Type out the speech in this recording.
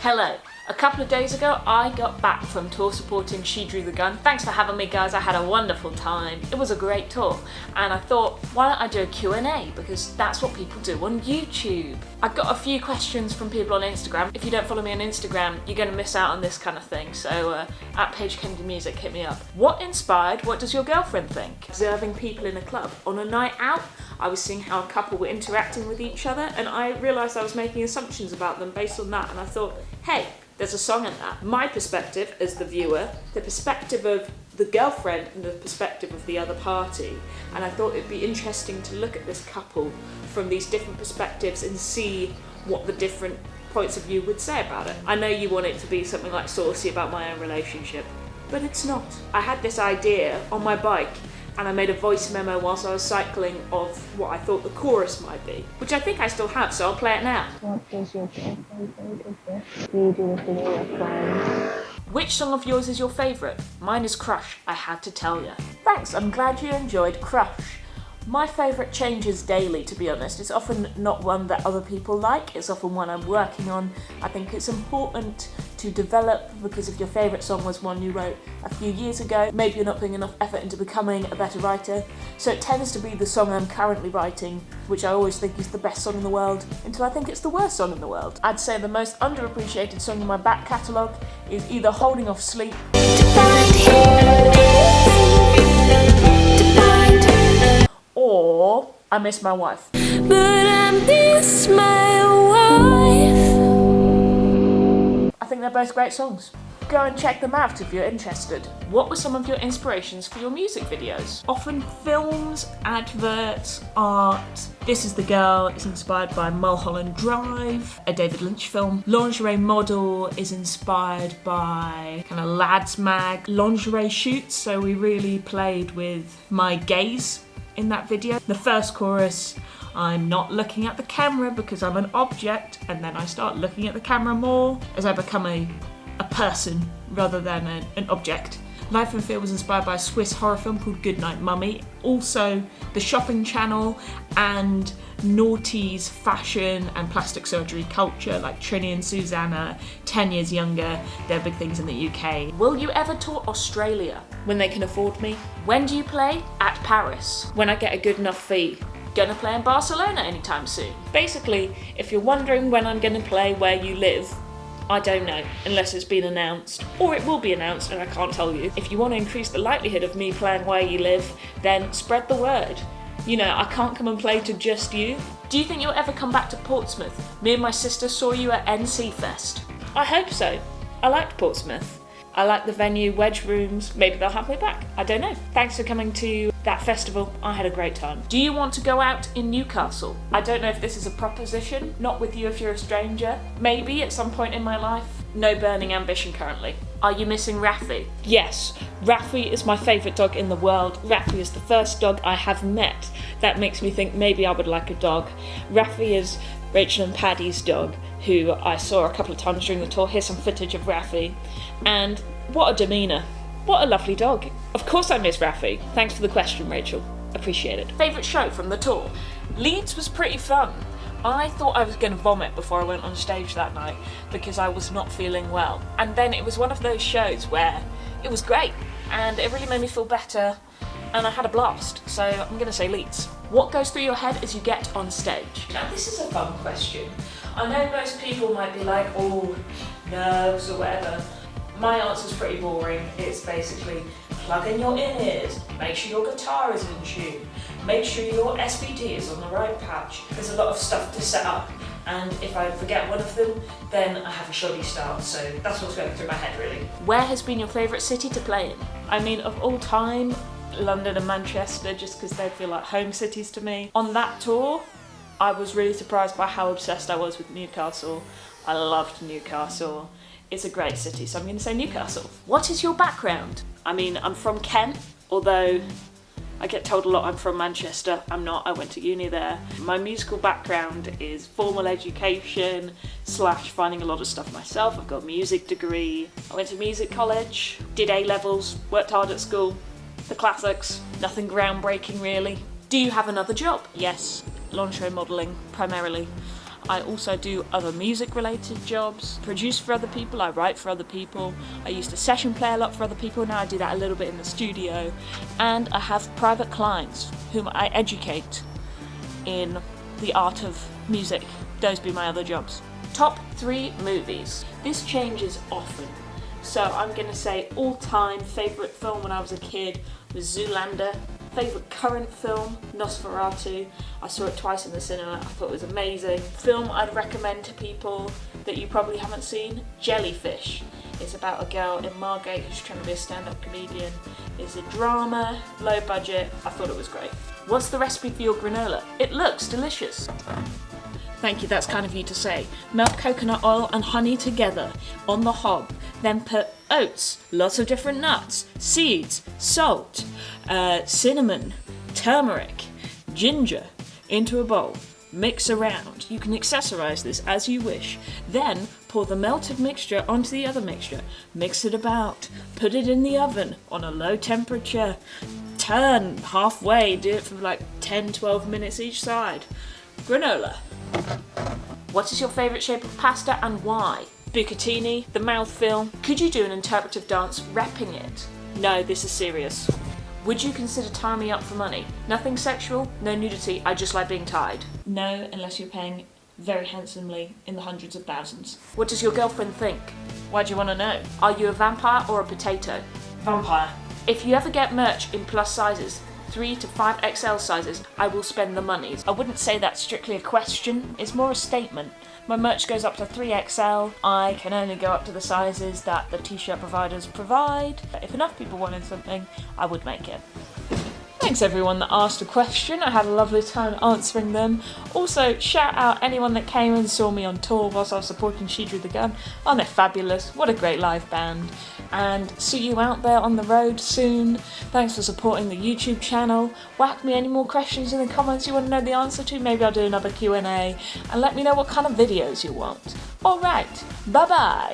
Hello. A couple of days ago, I got back from tour supporting She Drew the Gun. Thanks for having me, guys. I had a wonderful time. It was a great tour. And I thought, why don't I do a Q&A? Because that's what people do on YouTube. I got a few questions from people on Instagram. If you don't follow me on Instagram, you're going to miss out on this kind of thing. So at Paige Kennedy Music, hit me up. What inspired What Does Your Girlfriend Think? Observing people in a club. On a night out, I was seeing how a couple were interacting with each other, and I realised I was making assumptions about them based on that, and I thought, hey, there's a song in that. My perspective as the viewer, the perspective of the girlfriend, and the perspective of the other party. And I thought it'd be interesting to look at this couple from these different perspectives and see what the different points of view would say about it. I know you want it to be something like saucy about my own relationship, but it's not. I had this idea on my bike, and I made a voice memo whilst I was cycling of what I thought the chorus might be, which I think I still have, so I'll play it now. What does your girlfriend think of this? You do with your friends. Which song of yours is your favourite? Mine is Crush, I had to tell ya. Thanks, I'm glad you enjoyed Crush. My favourite changes daily, to be honest. It's often not one that other people like, it's often one I'm working on. I think it's important to develop, because if your favourite song was one you wrote a few years ago, maybe you're not putting enough effort into becoming a better writer. So it tends to be the song I'm currently writing, which I always think is the best song in the world, until I think it's the worst song in the world. I'd say the most underappreciated song in my back catalogue is either Holding Off Sleep or I Miss My Wife. But I miss my wife. I think they're both great songs. Go and check them out if you're interested. What were some of your inspirations for your music videos? Often films, adverts, art. This Is the Girl is inspired by Mulholland Drive, a David Lynch film. Lingerie Model is inspired by kind of lads mag lingerie shoots, so we really played with my gaze in that video. The first chorus, I'm not looking at the camera because I'm an object, and then I start looking at the camera more as I become a person rather than an object. Life and Fear was inspired by a Swiss horror film called Goodnight Mummy. Also, the Shopping Channel and Naughty's fashion and plastic surgery culture, like Trini and Susanna, 10 years younger, they're big things in the UK. Will you ever tour Australia? When they can afford me. When do you play? At Paris. When I get a good enough fee. Gonna play in Barcelona anytime soon. Basically, if you're wondering when I'm gonna play where you live, I don't know, unless it's been announced. Or it will be announced and I can't tell you. If you want to increase the likelihood of me playing where you live, then spread the word. You know, I can't come and play to just you. Do you think you'll ever come back to Portsmouth? Me and my sister saw you at NC Fest. I hope so. I liked Portsmouth. I like the venue, Wedge Rooms. Maybe they'll have me back. I don't know. Thanks for coming to that festival. I had a great time. Do you want to go out in Newcastle? I don't know if this is a proposition. Not with you if you're a stranger. Maybe at some point in my life. No burning ambition currently. Are you missing Raffi? Yes. Raffi is my favourite dog in the world. Raffi is the first dog I have met. That makes me think maybe I would like a dog. Raffi is Rachel and Paddy's dog, who I saw a couple of times during the tour. Here's some footage of Raffi. And what a demeanour. What a lovely dog. Of course I miss Raffi. Thanks for the question, Rachel. Appreciate it. Favourite show from the tour? Leeds was pretty fun. I thought I was going to vomit before I went on stage that night because I was not feeling well. And then it was one of those shows where it was great and it really made me feel better and I had a blast. So I'm going to say Leeds. What goes through your head as you get on stage? Now this is a fun question. I know most people might be like, oh, nerves or whatever. My answer's pretty boring. It's basically plug in your in-ears, make sure your guitar is in tune, make sure your SVD is on the right patch. There's a lot of stuff to set up, and if I forget one of them, then I have a shoddy start, so that's what's going through my head really. Where has been your favourite city to play in? I mean, of all time, London and Manchester, just because they feel like home cities to me. On that tour, I was really surprised by how obsessed I was with Newcastle. I loved Newcastle. It's a great city, so I'm going to say Newcastle. What is your background? I mean, I'm from Kent, although I get told a lot I'm from Manchester. I'm not, I went to uni there. My musical background is formal education / finding a lot of stuff myself. I've got a music degree. I went to music college, did A-levels, worked hard at school. The classics, nothing groundbreaking really. Do you have another job? Yes, lingerie modelling primarily. I also do other music related jobs, produce for other people, I write for other people. I used to session play a lot for other people, now I do that a little bit in the studio. And I have private clients whom I educate in the art of music. Those be my other jobs. Top 3 movies. This changes often. So I'm going to say all-time favourite film when I was a kid was Zoolander. Favourite current film, Nosferatu. I saw it twice in the cinema, I thought it was amazing. Film I'd recommend to people that you probably haven't seen, Jellyfish. It's about a girl in Margate who's trying to be a stand-up comedian. It's a drama, low budget, I thought it was great. What's the recipe for your granola? It looks delicious. Thank you, that's kind of you to say. Melt coconut oil and honey together on the hob. Then put oats, lots of different nuts, seeds, salt, cinnamon, turmeric, ginger into a bowl. Mix around. You can accessorize this as you wish. Then pour the melted mixture onto the other mixture. Mix it about. Put it in the oven on a low temperature. Turn halfway. Do it for like 10-12 minutes each side. Granola. What is your favourite shape of pasta and why? Bucatini, the mouthfeel. Could you do an interpretive dance repping it? No, this is serious. Would you consider tying me up for money? Nothing sexual, no nudity, I just like being tied. No, unless you're paying very handsomely in the hundreds of thousands. What does your girlfriend think? Why do you want to know? Are you a vampire or a potato? Vampire. If you ever get merch in plus sizes, 3 to 5XL sizes, I will spend the money. I wouldn't say that's strictly a question, it's more a statement. My merch goes up to 3XL. I can only go up to the sizes that the t-shirt providers provide. If enough people wanted something, I would make it. Thanks everyone that asked a question. I had a lovely time answering them. Also, shout out anyone that came and saw me on tour whilst I was supporting She Drew the Gun. Oh, they're fabulous. What a great live band. And see you out there on the road soon. Thanks for supporting the YouTube channel. Whack me any more questions in the comments you want to know the answer to. Maybe I'll do another Q&A. And let me know what kind of videos you want. Alright, bye bye.